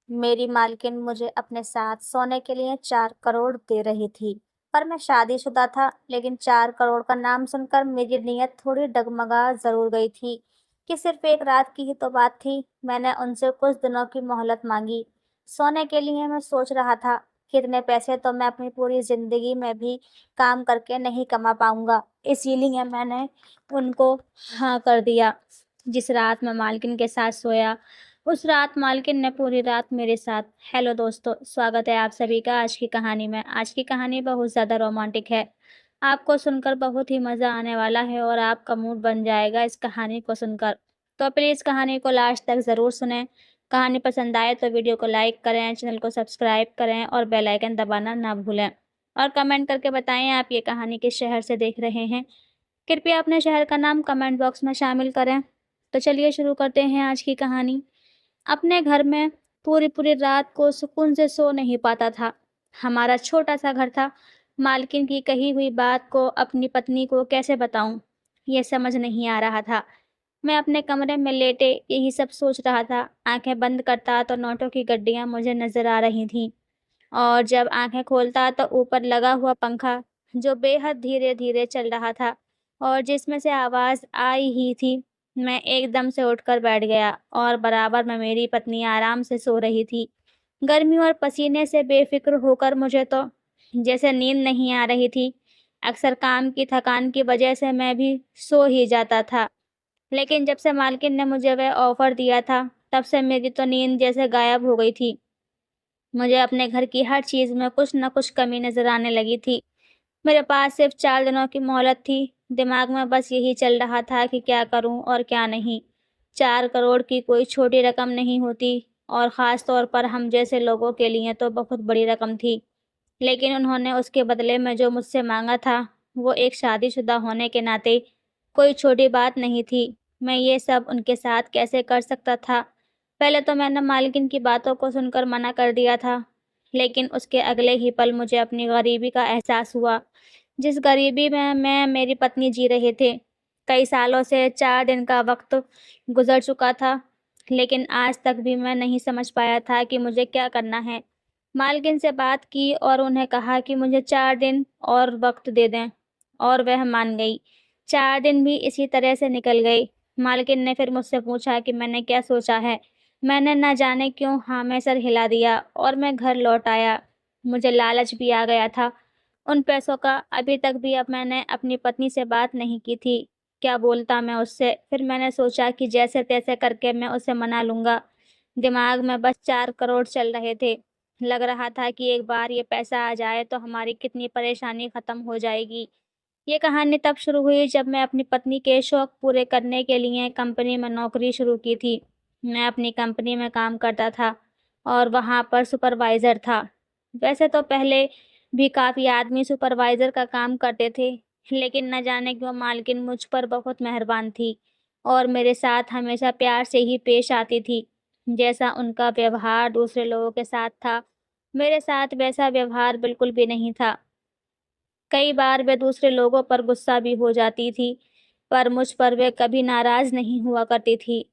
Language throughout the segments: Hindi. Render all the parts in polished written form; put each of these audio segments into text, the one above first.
मेरी मालकिन मुझे अपने साथ सोने के लिए 4 करोड़ दे रही थी, पर मैं शादीशुदा था, लेकिन 4 करोड़ का नाम सुनकर मेरी नीयत थोड़ी डगमगा ज़रूर गई थी कि सिर्फ एक रात की ही तो बात थी। मैंने उनसे कुछ दिनों की मोहलत मांगी। सोने के लिए मैं सोच रहा था कि इतने पैसे तो मैं अपनी पूरी ज़िंदगी में भी काम करके नहीं कमा पाऊंगा। इसीलिए मैंने उनको हाँ कर दिया। जिस रात मैं मालकिन के साथ सोया, उस रात मालकिन ने पूरी रात मेरे साथ। हेलो दोस्तों, स्वागत है आप सभी का आज की कहानी में। आज की कहानी बहुत ज़्यादा रोमांटिक है। आपको सुनकर बहुत ही मज़ा आने वाला है और आपका मूड बन जाएगा इस कहानी को सुनकर। तो प्लीज़ कहानी को लास्ट तक ज़रूर सुनें। कहानी पसंद आए तो वीडियो को लाइक करें, चैनल को सब्सक्राइब करें और बेल आइकन दबाना ना भूलें। और कमेंट करके बताएं आप ये कहानी किस शहर से देख रहे हैं। कृपया अपने शहर का नाम कमेंट बॉक्स में शामिल करें। तो चलिए शुरू करते हैं आज की कहानी। अपने घर में पूरी-पूरी रात को सुकून से सो नहीं पाता था। हमारा छोटा-सा घर था। मालकिन की कही हुई बात को अपनी पत्नी को कैसे बताऊँ, ये समझ नहीं आ रहा था। मैं अपने कमरे में लेटे यही सब सोच रहा था। आँखें बंद करता तो नोटों की गड्डियाँ मुझे नज़र आ रही थीं और जब आँखें खोलता तो ऊपर लगा हुआ पंखा, जो बेहद धीरे-धीरे चल रहा था और जिसमें से आवाज़ आ ही थी, मैं एकदम से उठकर बैठ गया और बराबर में मेरी पत्नी आराम से सो रही थी। गर्मी और पसीने से बेफ़िक्र होकर मुझे तो जैसे नींद नहीं आ रही थी। अक्सर काम की थकान की वजह से मैं भी सो ही जाता था। लेकिन जब से मालकिन ने मुझे वह ऑफ़र दिया था, तब से मेरी तो नींद जैसे गायब हो गई थी। मुझे अपने घर की हर चीज़ में कुछ न कुछ कमी नज़र आने लगी थी। मेरे पास सिर्फ़ 4 दिनों की मोहलत थी। दिमाग में बस यही चल रहा था कि क्या करूँ और क्या नहीं। 4 करोड़ की कोई छोटी रकम नहीं होती और ख़ास तौर पर हम जैसे लोगों के लिए तो बहुत बड़ी रकम थी। लेकिन उन्होंने उसके बदले में जो मुझसे माँगा था, वो एक शादीशुदा होने के नाते कोई छोटी बात नहीं थी। मैं ये सब उनके साथ कैसे कर सकता था? पहले तो मैंने मालकिन की बातों को सुनकर मना कर दिया था, लेकिन उसके अगले ही पल मुझे अपनी गरीबी का एहसास हुआ, जिस गरीबी में मैं मेरी पत्नी जी रहे थे। कई सालों से 4 दिन का वक़्त गुज़र चुका था, लेकिन आज तक भी मैं नहीं समझ पाया था कि मुझे क्या करना है। मालकिन से बात की और उन्हें कहा कि मुझे 4 दिन और वक़्त दे दें और वह मान गई। 4 दिन भी इसी तरह से निकल गए। मालकिन ने फिर मुझसे पूछा कि मैंने क्या सोचा है। मैंने न जाने क्यों हाँ में सर हिला दिया और मैं घर लौट आया। मुझे लालच भी आ गया था उन पैसों का। अभी तक भी अब मैंने अपनी पत्नी से बात नहीं की थी। क्या बोलता मैं उससे? फिर मैंने सोचा कि जैसे-तैसे करके मैं उसे मना लूँगा। दिमाग में बस 4 करोड़ चल रहे थे। लग रहा था कि एक बार ये पैसा आ जाए तो हमारी कितनी परेशानी खत्म हो जाएगी। ये कहानी तब शुरू हुई जब मैं अपनी पत्नी के शौक पूरे करने के लिए कंपनी में नौकरी शुरू की थी। मैं अपनी कंपनी में काम करता था और वहाँ पर सुपरवाइज़र था। वैसे तो पहले भी काफ़ी आदमी सुपरवाइज़र का काम करते थे, लेकिन न जाने क्यों मालकिन मुझ पर बहुत मेहरबान थी और मेरे साथ हमेशा प्यार से ही पेश आती थी। जैसा उनका व्यवहार दूसरे लोगों के साथ था, मेरे साथ वैसा व्यवहार बिल्कुल भी नहीं था। कई बार वे दूसरे लोगों पर गुस्सा भी हो जाती थी, पर मुझ पर वे कभी नाराज़ नहीं हुआ करती थी।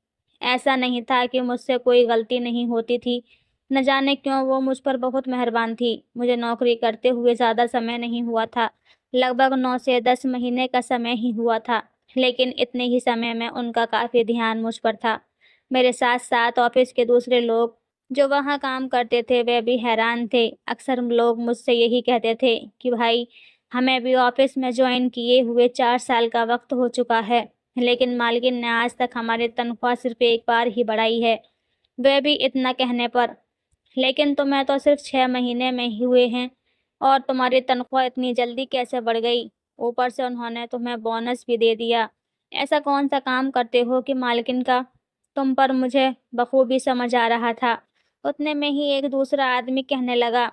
ऐसा नहीं था कि मुझसे कोई गलती नहीं होती थी, न जाने क्यों वो मुझ पर बहुत मेहरबान थी। मुझे नौकरी करते हुए ज़्यादा समय नहीं हुआ था, लगभग 9 से 10 महीने का समय ही हुआ था, लेकिन इतने ही समय में उनका काफ़ी ध्यान मुझ पर था। मेरे साथ-साथ ऑफ़िस के दूसरे लोग जो वहाँ काम करते थे, वे भी हैरान थे। अक्सर लोग मुझसे यही कहते थे कि भाई, हमें भी ऑफ़िस में जॉइन किए हुए 4 साल का वक़्त हो चुका है, लेकिन मालकिन ने आज तक हमारी तनख्वाह सिर्फ़ एक बार ही बढ़ाई है, वह भी इतना कहने पर। लेकिन तुम्हें तो सिर्फ़ 6 महीने में ही हुए हैं और तुम्हारी तनख्वाह इतनी जल्दी कैसे बढ़ गई? ऊपर से उन्होंने तुम्हें बोनस भी दे दिया। ऐसा कौन-सा काम करते हो कि मालकिन का तुम पर मुझे बखूबी समझ आ रहा था। उतने में ही एक दूसरा आदमी कहने लगा,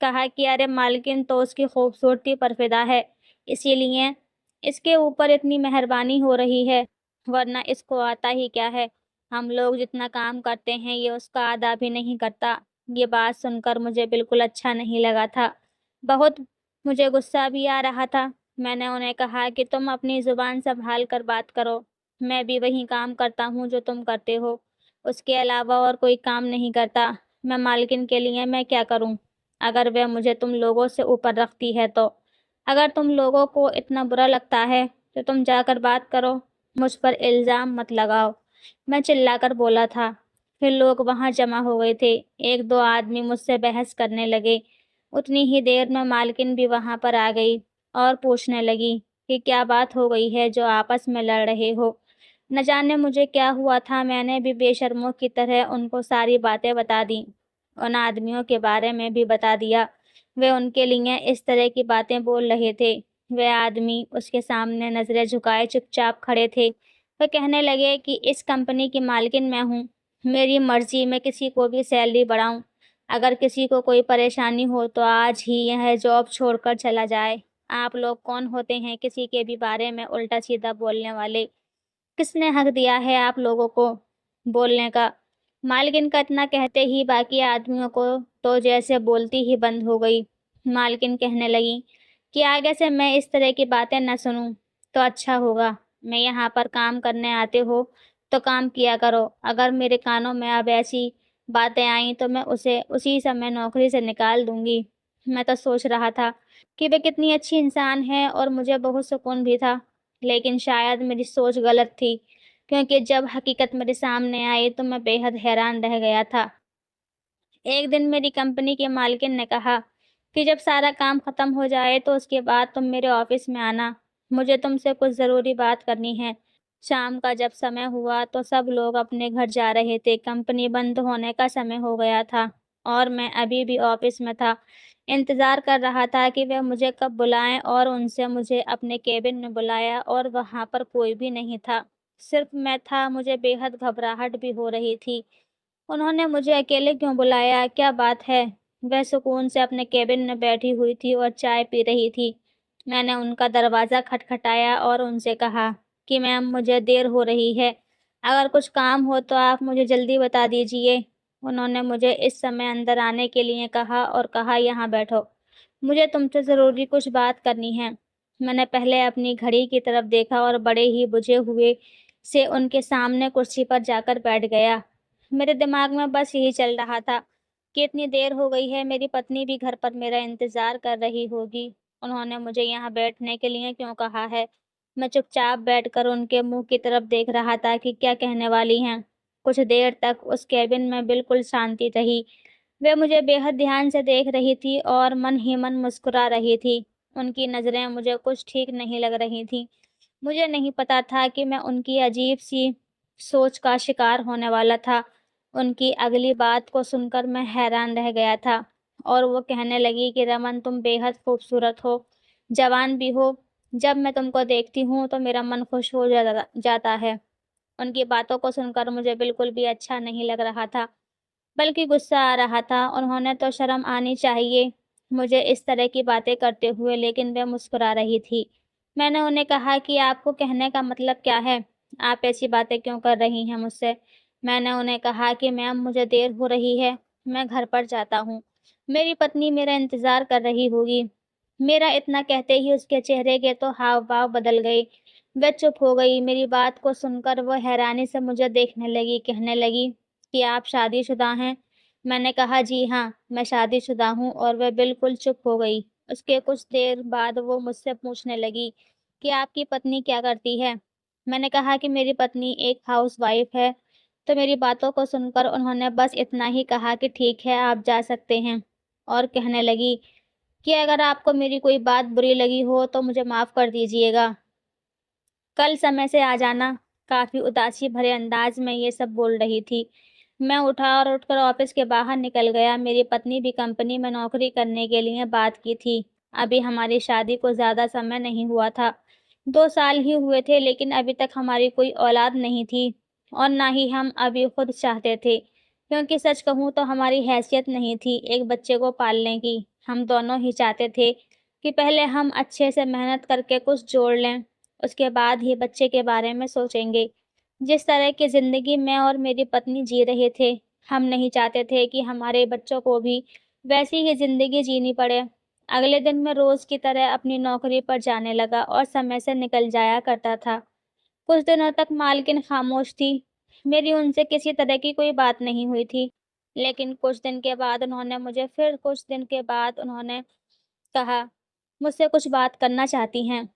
कहा कि अरे मालकिन तो उसकी खूबसूरती पर फ़िदा है, इसीलिए इसके ऊपर इतनी मेहरबानी हो रही है, वरना इसको आता ही क्या है। हम लोग जितना काम करते हैं ये उसका आधा भी नहीं करता। ये बात सुनकर मुझे बिल्कुल अच्छा नहीं लगा था। बहुत मुझे गुस्सा भी आ रहा था। मैंने उन्हें कहा कि तुम अपनी ज़ुबान सँभाल कर बात करो। मैं भी वही काम करता हूँ जो तुम करते हो। उसके अलावा और कोई काम नहीं करता। मैं मालकिन के लिए मैं क्या करूं? अगर वह मुझे तुम लोगों से ऊपर रखती है तो। अगर तुम लोगों को इतना बुरा लगता है तो तुम जाकर बात करो, मुझ पर इल्ज़ाम मत लगाओ। मैं चिल्लाकर बोला था। फिर लोग वहां जमा हो गए थे। एक दो आदमी मुझसे बहस करने लगे। उतनी ही देर में मालकिन भी वहां पर आ गई और पूछने लगी कि क्या बात हो गई है जो आपस में लड़ रहे हो। न जाने मुझे क्या हुआ था, मैंने भी बेशर्मों की तरह उनको सारी बातें बता दी। उन आदमियों के बारे में भी बता दिया। वे उनके लिए इस तरह की बातें बोल रहे थे। वे आदमी उसके सामने नज़रें झुकाए चुपचाप खड़े थे। वे कहने लगे कि इस कंपनी की मालकिन मैं हूँ। मेरी मर्जी मैं किसी को भी सैलरी बढ़ाऊँ। अगर किसी को कोई परेशानी हो तो आज ही यह जॉब छोड़कर चला जाए। आप लोग कौन होते हैं किसी के भी बारे में उल्टा-सीधा बोलने वाले? किसने हक दिया है आप लोगों को बोलने का? मालकिन का इतना कहते ही बाकी आदमियों को तो जैसे बोलती ही बंद हो गई। मालकिन कहने लगी कि आगे से मैं इस तरह की बातें न सुनूं तो अच्छा होगा। मैं यहाँ पर काम करने आते हो तो काम किया करो। अगर मेरे कानों में अब ऐसी बातें आईं तो मैं उसे उसी समय नौकरी से निकाल दूंगी। मैं तो सोच रहा था कि वे कितनी अच्छी इंसान है और मुझे बहुत सुकून भी था। लेकिन शायद मेरी सोच गलत थी, क्योंकि जब हकीकत मेरे सामने आई तो मैं बेहद हैरान रह गया था। एक दिन मेरी कंपनी के मालकिन ने कहा कि जब सारा काम खत्म हो जाए तो उसके बाद तुम मेरे ऑफिस में आना। मुझे तुमसे कुछ ज़रूरी बात करनी है। शाम का जब समय हुआ तो सब लोग अपने घर जा रहे थे। कंपनी बंद होने का समय हो गया था और मैं अभी भी ऑफिस में था। इंतज़ार कर रहा था कि वे मुझे कब बुलाएं और उनसे मुझे अपने केबिन में बुलाया और वहाँ पर कोई भी नहीं था। सिर्फ मैं था। मुझे बेहद घबराहट भी हो रही थी। उन्होंने मुझे अकेले क्यों बुलाया? क्या बात है? वह सुकून से अपने केबिन में बैठी हुई थी और चाय पी रही थी। मैंने उनका दरवाज़ा खटखटाया और उनसे कहा कि मैम मुझे देर हो रही है। अगर कुछ काम हो तो आप मुझे जल्दी बता दीजिए। उन्होंने मुझे इस समय अंदर आने के लिए कहा और कहा यहाँ बैठो। मुझे तुमसे ज़रूरी कुछ बात करनी है। मैंने पहले अपनी घड़ी की तरफ देखा और बड़े ही बुझे हुए से उनके सामने कुर्सी पर जाकर बैठ गया। मेरे दिमाग में बस यही चल रहा था कि इतनी देर हो गई है, मेरी पत्नी भी घर पर मेरा इंतज़ार कर रही होगी। उन्होंने मुझे यहाँ बैठने के लिए क्यों कहा है? मैं चुपचाप बैठकर उनके मुँह की तरफ देख रहा था कि क्या कहने वाली हैं। कुछ देर तक उस केबिन में बिल्कुल शांति रही। वे मुझे बेहद ध्यान से देख रही थी और मन ही मन मुस्कुरा रही थी। उनकी नज़रें मुझे कुछ ठीक नहीं लग रही थीं। मुझे नहीं पता था कि मैं उनकी अजीब-सी सोच का शिकार होने वाला था। उनकी अगली बात को सुनकर मैं हैरान रह गया था और वो कहने लगी कि रमन तुम बेहद खूबसूरत हो, जवान भी हो। जब मैं तुमको देखती हूँ तो मेरा मन खुश हो जाता है। उनकी बातों को सुनकर मुझे बिल्कुल भी अच्छा नहीं लग रहा था, बल्कि गुस्सा आ रहा था। उन्होंने तो शर्म आनी चाहिए मुझे इस तरह की बातें करते हुए, लेकिन वे मुस्कुरा रही थी। मैंने उन्हें कहा कि आपको कहने का मतलब क्या है? आप ऐसी बातें क्यों कर रही हैं मुझसे? मैंने उन्हें कहा कि मैम मुझे देर हो रही है, मैं घर पर जाता हूँ। मेरी पत्नी मेरा इंतज़ार कर रही होगी। मेरा इतना कहते ही उसके चेहरे के तो हाव-भाव बदल गए। वह चुप हो गई। मेरी बात को सुनकर वह हैरानी से मुझे देखने लगी, कहने लगी कि आप शादीशुदा हैं? मैंने कहा जी हाँ, मैं शादीशुदा हूँ और वह बिल्कुल चुप हो गई। उसके कुछ देर बाद वो मुझसे पूछने लगी कि आपकी पत्नी क्या करती है? मैंने कहा कि मेरी पत्नी एक हाउसवाइफ़ है। तो मेरी बातों को सुनकर उन्होंने बस इतना ही कहा कि ठीक है, आप जा सकते हैं और कहने लगी कि अगर आपको मेरी कोई बात बुरी लगी हो तो मुझे माफ़ कर दीजिएगा। कल समय से आ जाना। काफ़ी उदासी भरे अंदाज में ये सब बोल रही थी। मैं उठा और उठकर ऑफिस के बाहर निकल गया। मेरी पत्नी भी कंपनी में नौकरी करने के लिए बात की थी। अभी हमारी शादी को ज़्यादा समय नहीं हुआ था। 2 साल ही हुए थे, लेकिन अभी तक हमारी कोई औलाद नहीं थी और ना ही हम अभी खुद चाहते थे, क्योंकि सच कहूँ तो हमारी हैसियत नहीं थी एक बच्चे को पालने की। हम दोनों ही चाहते थे कि पहले हम अच्छे से मेहनत करके कुछ जोड़ लें, उसके बाद ही बच्चे के बारे में सोचेंगे। जिस तरह की ज़िंदगी मैं और मेरी पत्नी जी रहे थे, हम नहीं चाहते थे कि हमारे बच्चों को भी वैसी ही ज़िंदगी जीनी पड़े। अगले दिन मैं रोज़ की तरह अपनी नौकरी पर जाने लगा और समय से निकल जाया करता था। कुछ दिनों तक मालकिन खामोश थी। मेरी उनसे किसी तरह की कोई बात नहीं हुई थी। लेकिन कुछ दिन के बाद उन्होंने मुझे फिर कुछ दिन के बाद उन्होंने कहा, मुझसे कुछ बात करना चाहती हैं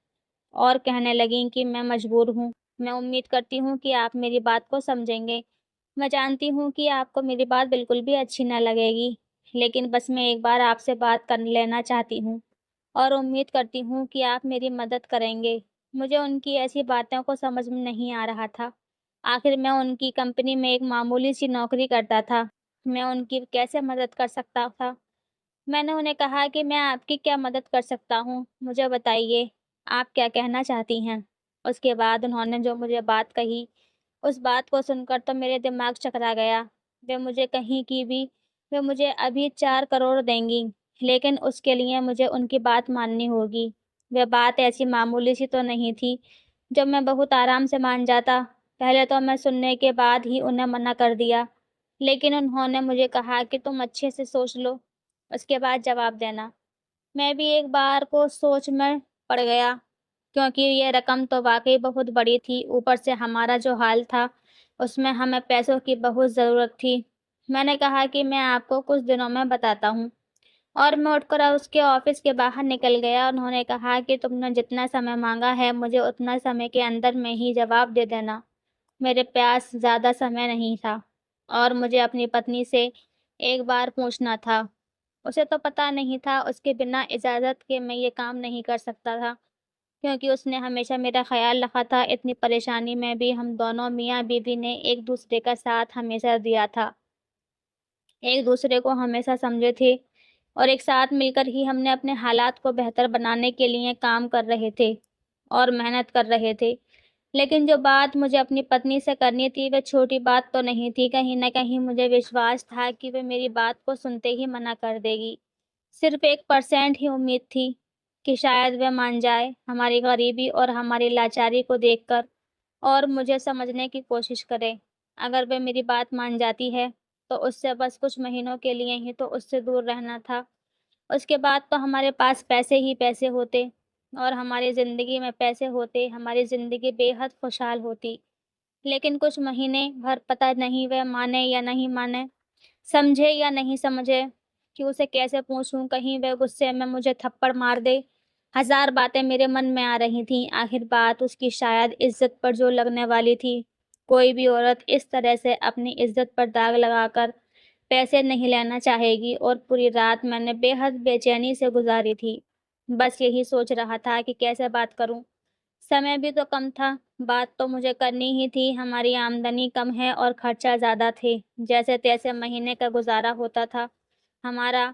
और कहने लगीं कि मैं मजबूर हूँ। मैं उम्मीद करती हूँ कि आप मेरी बात को समझेंगे। मैं जानती हूँ कि आपको मेरी बात बिल्कुल भी अच्छी न लगेगी, लेकिन बस मैं एक बार आपसे बात कर लेना चाहती हूँ और उम्मीद करती हूँ कि आप मेरी मदद करेंगे। मुझे उनकी ऐसी बातों को समझ में नहीं आ रहा था। आखिर मैं उनकी कंपनी में एक मामूली-सी नौकरी करता था। मैं उनकी कैसे मदद कर सकता था? मैंने उन्हें कहा कि मैं आपकी क्या मदद कर सकता हूँ? मुझे बताइए, आप क्या कहना चाहती हैं? उसके बाद उन्होंने जो मुझे बात कही, उस बात को सुनकर तो मेरे दिमाग चकरा गया। वे मुझे कहीं की भी वे मुझे अभी 4 करोड़ देंगी, लेकिन उसके लिए मुझे उनकी बात माननी होगी। वह बात ऐसी मामूली-सी तो नहीं थी, जो मैं बहुत आराम से मान जाता। पहले तो मैं सुनने के बाद ही उन्हें मना कर दिया, लेकिन उन्होंने मुझे कहा कि तुम अच्छे से सोच लो, उसके बाद जवाब देना। मैं भी एक बार को सोच में पड़ गया, क्योंकि ये रकम तो वाक़ई बहुत बड़ी थी, ऊपर से हमारा जो हाल था, उसमें हमें पैसों की बहुत ज़रूरत थी। मैंने कहा कि मैं आपको कुछ दिनों में बताता हूँ और मैं उठकर उसके ऑफ़िस के बाहर निकल गया। उन्होंने कहा कि तुमने जितना समय माँगा है, मुझे उतना समय के अंदर में ही जवाब दे देना। मेरे पास ज़्यादा समय नहीं था और मुझे अपनी पत्नी से एक बार पूछना था। उसे तो पता नहीं था, उसके बिना इजाज़त के मैं ये काम नहीं कर सकता था, क्योंकि उसने हमेशा मेरा ख़्याल रखा था। इतनी परेशानी में भी हम दोनों मियाँ-बीवी ने एक-दूसरे का साथ हमेशा दिया था। एक-दूसरे को हमेशा समझे थे और एक साथ मिलकर ही हमने अपने हालात को बेहतर बनाने के लिए काम कर रहे थे और मेहनत कर रहे थे। लेकिन जो बात मुझे अपनी पत्नी से करनी थी, वह छोटी बात तो नहीं थी। कहीं न कहीं मुझे विश्वास था कि वह मेरी बात को सुनते ही मना कर देगी। सिर्फ़ 1% ही उम्मीद थी कि शायद वह मान जाए, हमारी गरीबी और हमारी लाचारी को देखकर और मुझे समझने की कोशिश करे। अगर वह मेरी बात मान जाती है, तो उससे बस कुछ महीनों के लिए ही तो उससे दूर रहना था। उसके बाद तो हमारे पास पैसे ही पैसे होते और हमारी ज़िंदगी में पैसे होते, हमारी ज़िंदगी बेहद खुशहाल होती। लेकिन कुछ महीने भर पता नहीं वह माने या नहीं माने, समझे या नहीं समझे कि उसे कैसे पूछूँ, कहीं वह गुस्से में मुझे थप्पड़ मार दे। हज़ार बातें मेरे मन में आ रही थीं, आखिर बात उसकी शायद इज़्ज़त पर जो लगने वाली थी। कोई भी औरत इस तरह से अपनी इज़्ज़त पर दाग लगाकर पैसे नहीं लेना चाहेगी और पूरी रात मैंने बेहद बेचैनी से गुज़ारी थी। बस यही सोच रहा था कि कैसे बात करूँ? समय भी तो कम था, बात तो मुझे करनी ही थी, हमारी आमदनी कम है और खर्चा ज़्यादा थे। जैसे-तैसे महीने का गुज़ारा होता था हमारा।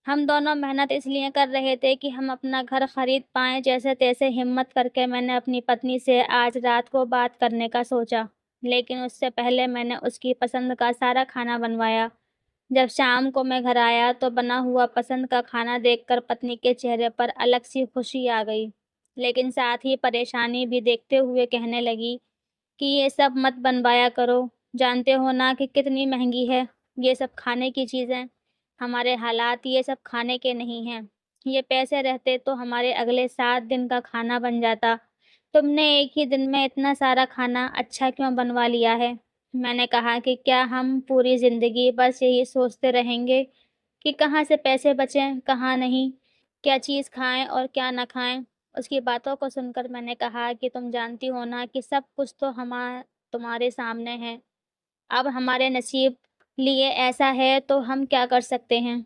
हम दोनों मेहनत इसलिए कर रहे थे कि हम अपना घर खरीद पाएँ। जैसे-तैसे हिम्मत करके मैंने अपनी पत्नी से आज रात को बात करने का सोचा, लेकिन उससे पहले मैंने उसकी पसंद का सारा खाना बनवाया। जब शाम को मैं घर आया तो बना हुआ पसंद का खाना देखकर पत्नी के चेहरे पर अलग सी खुशी आ गई, लेकिन साथ ही परेशानी भी देखते हुए कहने लगी कि ये सब मत बनवाया करो, जानते हो ना कि कितनी महंगी है ये सब खाने की चीज़ें। हमारे हालात ये सब खाने के नहीं हैं। ये पैसे रहते तो हमारे अगले 7 दिन का खाना बन जाता। तुमने एक ही दिन में इतना सारा खाना अच्छा क्यों बनवा लिया है? मैंने कहा कि क्या हम पूरी ज़िंदगी बस यही सोचते रहेंगे कि कहाँ से पैसे बचें, कहाँ नहीं, क्या चीज़ खाएँ और क्या ना खाएँ? उसकी बातों को सुनकर मैंने कहा कि तुम जानती हो ना कि सब कुछ तो तुम्हारे सामने है। अब हमारे नसीब लिए ऐसा है तो हम क्या कर सकते हैं?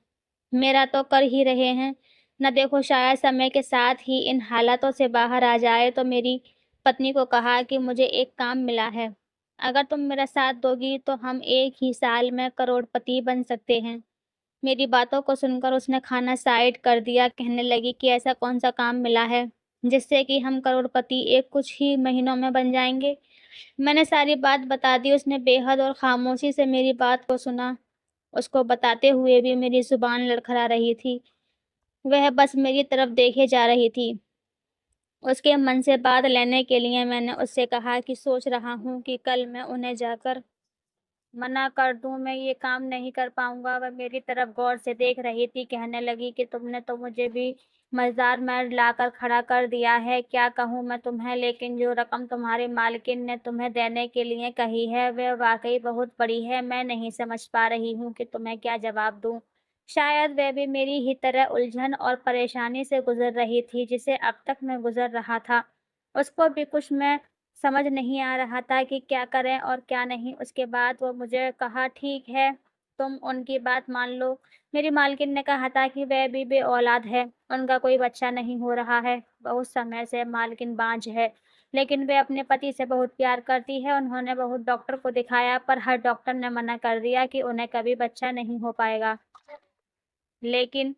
मेरा तो कर ही रहे हैं। न देखो शायद समय के साथ ही इन हालातों से बाहर आ जाए तो मेरी पत्नी को कहा कि मुझे एक काम मिला है। अगर तुम मेरा साथ दोगी तो हम एक ही साल में करोड़पति बन सकते हैं। मेरी बातों को सुनकर उसने खाना साइड कर दिया, कहने लगी कि ऐसा कौन-सा काम मिला है, जिससे कि हम करोड़पति एक कुछ ही महीनों में बन जाएँगे? मैंने सारी बात बता दी, उसने बेहद और खामोशी से मेरी बात को सुना। उसको बताते हुए भी मेरी ज़ुबान लड़खड़ा रही थी। वह बस मेरी तरफ देखे जा रही थी। उसके मन से बात लेने के लिए मैंने उससे कहा कि सोच रहा हूँ कि कल मैं उन्हें जाकर मना कर दूँ मैं ये काम नहीं कर पाऊँगा। वह मेरी तरफ गौर से देख रही थी, कहने लगी कि तुमने तो मुझे भी मज़ार में लाकर खड़ा कर दिया है, क्या कहूँ मैं तुम्हें, लेकिन जो रकम तुम्हारी मालकिन ने तुम्हें देने के लिए कही है, वह वाक़ई बहुत बड़ी है। मैं नहीं समझ पा रही हूँ कि तुम्हें क्या जवाब दूँ। शायद वह भी मेरी ही तरह उलझन और परेशानी से गुज़र रही थी, जिसे अब तक मैं गुज़र रहा था। उसको भी कुछ मैं समझ नहीं आ रहा था कि क्या करें और क्या नहीं। उसके बाद वो मुझे कहा, ठीक है, तुम उनकी बात मान लो। मेरी मालकिन ने कहा था कि वह भी बे-औलाद है, उनका कोई बच्चा नहीं हो रहा है। बहुत समय से मालकिन बाँझ है, लेकिन वे अपने पति से बहुत प्यार करती है। उन्होंने बहुत डॉक्टर को दिखाया, पर हर डॉक्टर ने मना कर दिया कि उन्हें कभी बच्चा नहीं हो पाएगा। लेकिन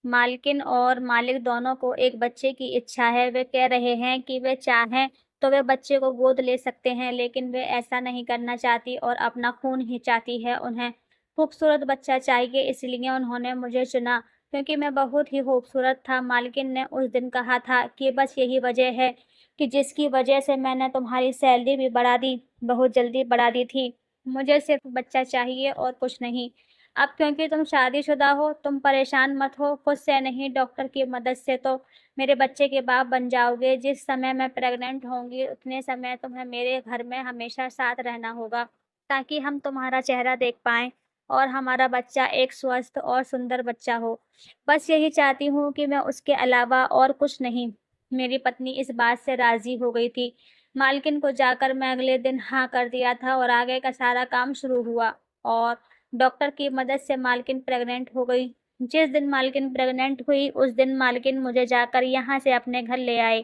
मालकिन और मालिक दोनों को एक बच्चे की इच्छा है। वे कह रहे हैं कि वे चाहें तो वे बच्चे को गोद ले सकते हैं, लेकिन वे ऐसा नहीं करना चाहती और अपना खून ही चाहती है। उन्हें खूबसूरत बच्चा चाहिए, इसलिए उन्होंने मुझे चुना, क्योंकि मैं बहुत ही खूबसूरत था। मालकिन ने उस दिन कहा था कि बस यही वजह है कि जिसकी वजह से मैंने तुम्हारी सैलरी भी बढ़ा दी, बहुत जल्दी बढ़ा दी थी। मुझे सिर्फ़ बच्चा चाहिए और कुछ नहीं। अब क्योंकि तुम शादीशुदा हो, तुम परेशान मत हो, खुद से नहीं डॉक्टर की मदद से तो मेरे बच्चे के बाप बन जाओगे। जिस समय मैं प्रेग्नेंट होंगी, उतने समय तुम्हें मेरे घर में हमेशा साथ रहना होगा, ताकि हम तुम्हारा चेहरा देख पाएँ और हमारा बच्चा एक स्वस्थ और सुंदर बच्चा हो। बस यही चाहती हूँ कि मैं उसके अलावा और कुछ नहीं। मेरी पत्नी इस बात से राज़ी हो गई थी। मालकिन को जाकर मैं अगले दिन हाँ कर दिया था और आगे का सारा काम शुरू हुआ और डॉक्टर की मदद से मालकिन प्रेग्नेंट हो गई। जिस दिन मालकिन प्रेग्नेंट हुई, उस दिन मालकिन मुझे जाकर यहाँ से अपने घर ले आए।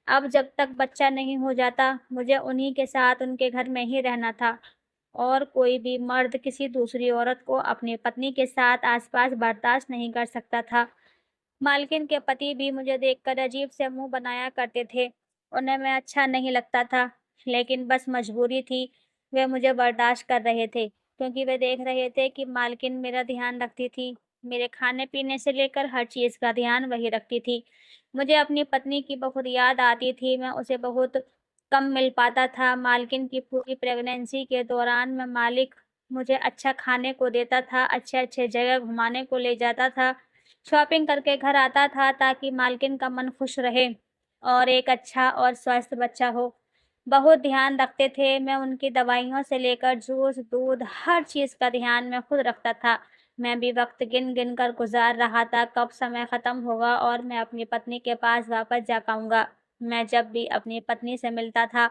अब जब तक बच्चा नहीं हो जाता, मुझे उन्हीं के साथ उनके घर में ही रहना था और कोई भी मर्द किसी दूसरी औरत को अपनी पत्नी के साथ आस-पास बर्दाश्त नहीं कर सकता था। मालकिन के पति भी मुझे देखकर अजीब से मुँह बनाया करते थे। उन्हें मैं अच्छा नहीं लगता था, लेकिन बस मजबूरी थी। वे मुझे बर्दाश्त कर रहे थे, क्योंकि वे देख रहे थे कि मालकिन मेरा ध्यान रखती थी। मेरे खाने-पीने से लेकर हर चीज़ का ध्यान वही रखती थी। मुझे अपनी पत्नी की बहुत याद आती थी, मैं उसे बहुत कम मिल पाता था। मालकिन की पूरी प्रेगनेंसी के दौरान मैं मालिक मुझे अच्छा खाने को देता था, अच्छे-अच्छे जगह घुमाने को ले जाता था। शॉपिंग करके घर आता था ताकि मालकिन का मन खुश रहे और एक अच्छा और स्वस्थ बच्चा हो। बहुत ध्यान रखते थे, मैं उनकी दवाइयों से लेकर जूस, दूध, हर चीज़ का ध्यान मैं खुद रखता था। मैं भी वक़्त गिन-गिन कर गुज़ार रहा था, कब समय ख़त्म होगा और मैं अपनी पत्नी के पास वापस जा पाऊँगा। मैं जब भी अपनी पत्नी से मिलता था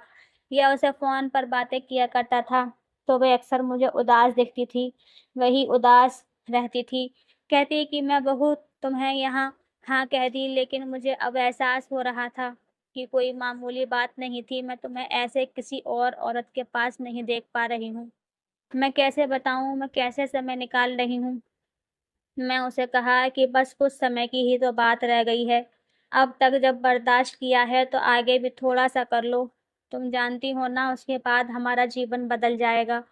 या उसे फ़ोन पर बातें किया करता था, तो वह अक्सर मुझे उदास दिखती थी। वही उदास रहती थी, कहती कि मैं बहू तुम्हें यहाँ हाँ कह दी, लेकिन मुझे अब एहसास हो रहा था कि कोई मामूली बात नहीं थी। मैं तुम्हें ऐसे किसी और औरत के पास नहीं देख पा रही हूँ। मैं कैसे बताऊँ, मैं कैसे समय निकाल रही हूँ। मैं उसे कहा कि बस कुछ समय की ही तो बात रह गई है। अब तक जब बर्दाश्त किया है तो आगे भी थोड़ा-सा कर लो। तुम जानती हो ना, उसके बाद हमारा जीवन बदल जाएगा।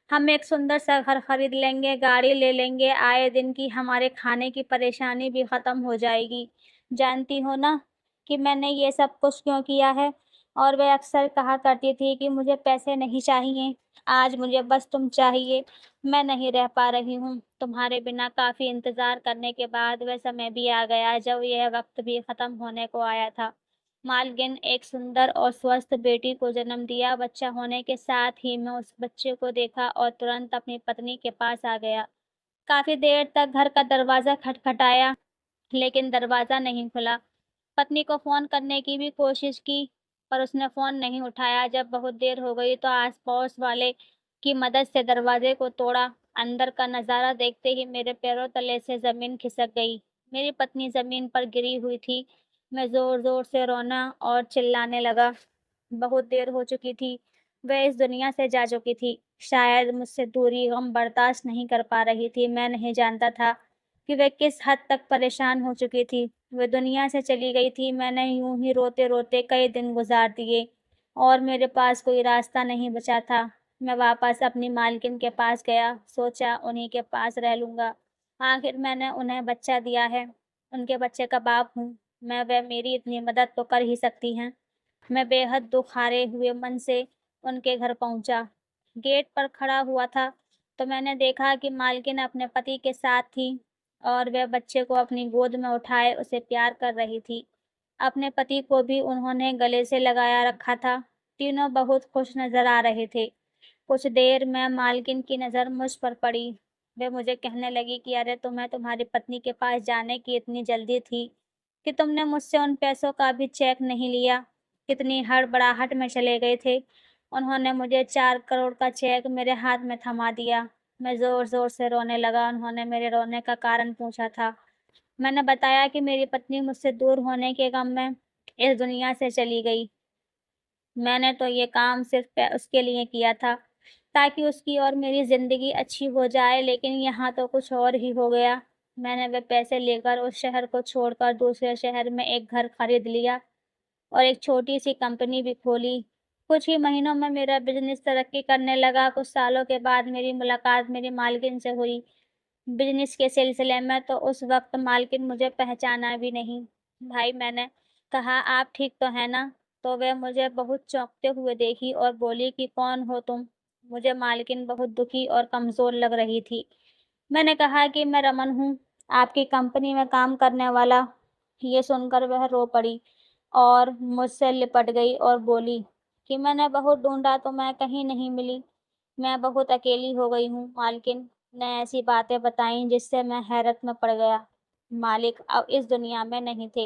हम एक सुंदर सा घर खरीद लेंगे, गाड़ी ले लेंगे, आए दिन की हमारे खाने की परेशानी भी ख़त्म हो जाएगी। जानती हो ना कि मैंने ये सब कुछ क्यों किया है? और वह अक्सर कहा करती थी कि मुझे पैसे नहीं चाहिए, आज मुझे बस तुम चाहिए। मैं नहीं रह पा रही हूँ। तुम्हारे बिना काफ़ी इंतज़ार करने के बाद वह समय भी आ गया जब यह वक़्त भी ख़त्म होने को आया था। मालकिन एक सुंदर और स्वस्थ बेटी को जन्म दिया। बच्चा होने के साथ ही मैं उस बच्चे को देखा और तुरंत अपनी पत्नी के पास आ गया। काफ़ी देर तक घर का दरवाज़ा खटखटाया, लेकिन दरवाज़ा नहीं खुला। पत्नी को फ़ोन करने की भी कोशिश की, पर उसने फ़ोन नहीं उठाया। जब बहुत देर हो गई तो आस-पड़ोस वाले की मदद से दरवाज़े को तोड़ा। अंदर का नज़ारा देखते ही मेरे पैरों तले से ज़मीन खिसक गई। मेरी पत्नी ज़मीन पर गिरी हुई थी। मैं ज़ोर-ज़ोर से रोना और चिल्लाने लगा। बहुत देर हो चुकी थी, वह इस दुनिया से जा चुकी थी। शायद मुझसे दूरी गम बर्दाश्त नहीं कर पा रही थी। मैं नहीं जानता था कि वह किस हद तक परेशान हो चुकी थी। वह दुनिया से चली गई थी। मैंने यूँ ही रोते-रोते कई दिन गुज़ार दिए और मेरे पास कोई रास्ता नहीं बचा था। मैं वापस अपनी मालकिन के पास गया, सोचा उन्हीं के पास रह लूँगा। आखिर मैंने उन्हें बच्चा दिया है, उनके बच्चे का बाप हूँ। वह मेरी इतनी मदद तो कर ही सकती हैं। मैं बेहद दुःख हारे हुए मन से उनके घर पहुँचा। गेट पर खड़ा हुआ था तो मैंने देखा कि मालकिन अपने पति के साथ थी और वह बच्चे को अपनी गोद में उठाए उसे प्यार कर रही थी। अपने पति को भी उन्होंने गले से लगाया रखा था। तीनों बहुत खुश नज़र आ रहे थे। कुछ देर में मालकिन की नज़र मुझ पर पड़ी। वह मुझे कहने लगी कि अरे तुम्हें तुम्हारी पत्नी के पास जाने की इतनी जल्दी थी कि तुमने मुझसे उन पैसों का भी चेक नहीं लिया। कितनी हड़बड़ाहट में चले गए थे। उन्होंने मुझे 4 करोड़ का चेक मेरे हाथ में थमा दिया। मैं ज़ोर-ज़ोर से रोने लगा। उन्होंने मेरे रोने का कारण पूछा था। मैंने बताया कि मेरी पत्नी मुझसे दूर होने के गम में इस दुनिया से चली गई। मैंने तो ये काम सिर्फ़ उसके लिए किया था, ताकि उसकी और मेरी ज़िंदगी अच्छी हो जाए, लेकिन यहाँ तो कुछ और ही हो गया। मैंने वे पैसे लेकर उस शहर को छोड़कर दूसरे शहर में एक घर खरीद लिया और एक छोटी-सी कंपनी भी खोली। कुछ ही महीनों में मेरा बिज़नेस तरक्की करने लगा। कुछ सालों के बाद मेरी मुलाकात मेरी मालकिन से हुई। बिज़नेस के सिलसिले में तो उस वक़्त मालकिन मुझे पहचाना भी नहीं। भाई मैंने कहा आप ठीक तो हैं ना? तो वह मुझे बहुत चौंकते हुए देखी और बोली कि कौन हो तुम? मुझे मालकिन बहुत दुखी और कमज़ोर लग रही थी। मैंने कहा कि मैं रमन हूँ, आपकी कंपनी में काम करने वाला। ये सुनकर वह रो पड़ी और मुझसे लिपट गई और बोली कि मैंने बहुत ढूँढा तो मैं कहीं नहीं मिली। मैं बहुत अकेली हो गई हूँ। मालकिन ने ऐसी बातें बताईं जिससे मैं हैरत में पड़ गया। मालिक अब इस दुनिया में नहीं थे।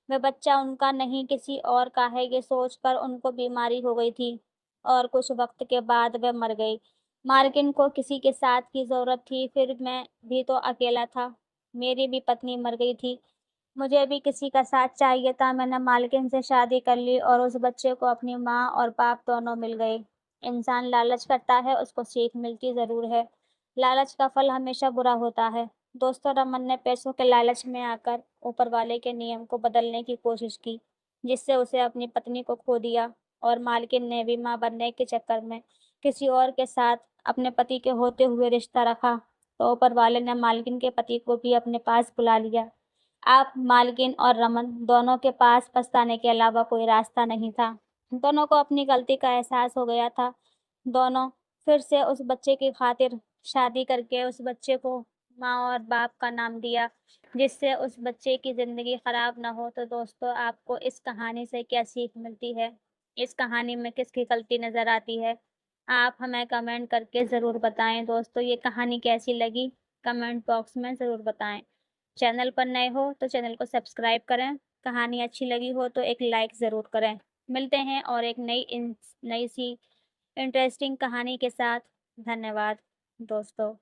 वह बच्चा उनका नहीं किसी और का है ये सोचकर उनको बीमारी हो गई थी और कुछ वक़्त के बाद वह मर गई। मालकिन को किसी के साथ की ज़रूरत थी, फिर मैं भी तो अकेला था। मेरी भी पत्नी मर गई थी। मुझे भी किसी का साथ चाहिए था। मैंने मालकिन से शादी कर ली और उस बच्चे को अपनी माँ और बाप दोनों मिल गए। इंसान लालच करता है, उसको सीख मिलती ज़रूर है। लालच का फल हमेशा बुरा होता है। दोस्तों, रमन ने पैसों के लालच में आकर ऊपर वाले के नियम को बदलने की कोशिश की, जिससे उसे अपनी पत्नी को खो दिया और मालकिन ने भी माँ बनने के चक्कर में किसी और के साथ अपने पति के होते हुए रिश्ता रखा, तो ऊपर वाले ने मालकिन के पति को भी अपने पास बुला लिया। अब मालकिन और रमन दोनों के पास पछताने के अलावा कोई रास्ता नहीं था। दोनों को अपनी गलती का एहसास हो गया था। दोनों फिर से उस बच्चे की खातिर शादी करके उस बच्चे को माँ और बाप का नाम दिया, जिससे उस बच्चे की ज़िंदगी खराब ना हो। तो दोस्तों, आपको इस कहानी से क्या सीख मिलती है? इस कहानी में किसकी गलती नज़र आती है? आप हमें कमेंट करके ज़रूर बताएँ। दोस्तों, ये कहानी कैसी लगी? कमेंट बॉक्स में ज़रूर बताएँ। चैनल पर नए हो तो चैनल को सब्सक्राइब करें। कहानी अच्छी लगी हो तो एक लाइक ज़रूर करें। मिलते हैं और एक नई सी इंटरेस्टिंग कहानी के साथ। धन्यवाद दोस्तों।